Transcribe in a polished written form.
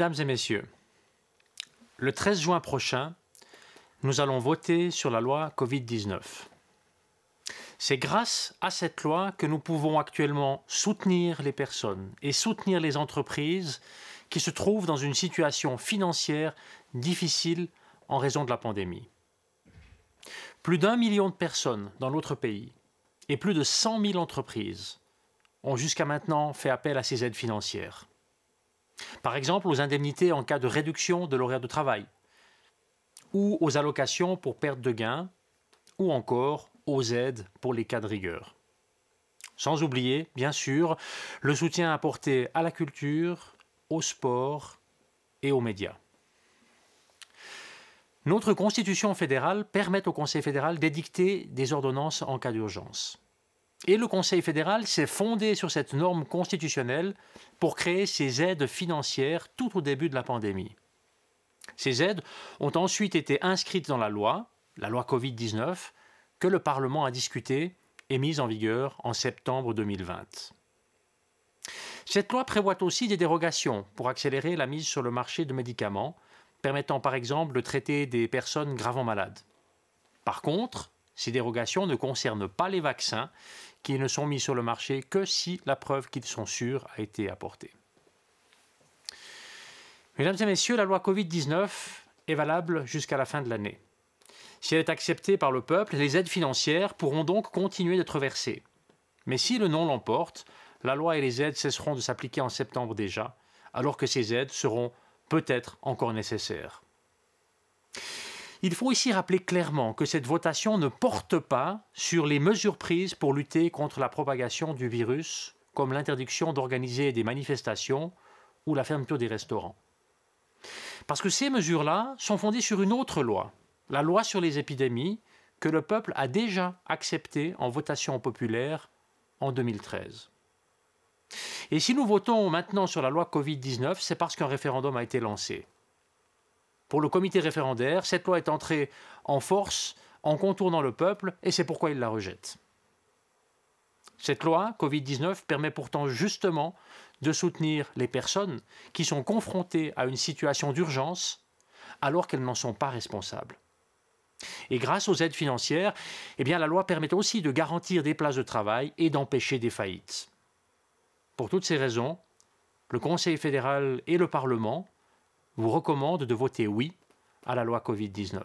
Mesdames et messieurs, le 13 juin prochain, nous allons voter sur la loi Covid-19. C'est grâce à cette loi que nous pouvons actuellement soutenir les personnes et soutenir les entreprises qui se trouvent dans une situation financière difficile en raison de la pandémie. Plus d'1 million de personnes dans notre pays et plus de 100 000 entreprises ont jusqu'à maintenant fait appel à ces aides financières. Par exemple, aux indemnités en cas de réduction de l'horaire de travail, ou aux allocations pour perte de gain, ou encore aux aides pour les cas de rigueur. Sans oublier, bien sûr, le soutien apporté à la culture, au sport et aux médias. Notre Constitution fédérale permet au Conseil fédéral d'édicter des ordonnances en cas d'urgence. Et le Conseil fédéral s'est fondé sur cette norme constitutionnelle pour créer ces aides financières tout au début de la pandémie. Ces aides ont ensuite été inscrites dans la loi Covid-19, que le Parlement a discutée et mise en vigueur en septembre 2020. Cette loi prévoit aussi des dérogations pour accélérer la mise sur le marché de médicaments, permettant par exemple de traiter des personnes gravement malades. Par contre, ces dérogations ne concernent pas les vaccins qui ne sont mis sur le marché que si la preuve qu'ils sont sûrs a été apportée. Mesdames et messieurs, la loi Covid-19 est valable jusqu'à la fin de l'année. Si elle est acceptée par le peuple, les aides financières pourront donc continuer d'être versées. Mais si le non l'emporte, la loi et les aides cesseront de s'appliquer en septembre déjà, alors que ces aides seront peut-être encore nécessaires. Il faut ici rappeler clairement que cette votation ne porte pas sur les mesures prises pour lutter contre la propagation du virus, comme l'interdiction d'organiser des manifestations ou la fermeture des restaurants. Parce que ces mesures-là sont fondées sur une autre loi, la loi sur les épidémies, que le peuple a déjà acceptée en votation populaire en 2013. Et si nous votons maintenant sur la loi Covid-19, c'est parce qu'un référendum a été lancé. Pour le comité référendaire, cette loi est entrée en force en contournant le peuple et c'est pourquoi il la rejette. Cette loi Covid-19 permet pourtant justement de soutenir les personnes qui sont confrontées à une situation d'urgence alors qu'elles n'en sont pas responsables. Et grâce aux aides financières, la loi permet aussi de garantir des places de travail et d'empêcher des faillites. Pour toutes ces raisons, le Conseil fédéral et le Parlement vous recommandent de voter oui à la loi Covid-19.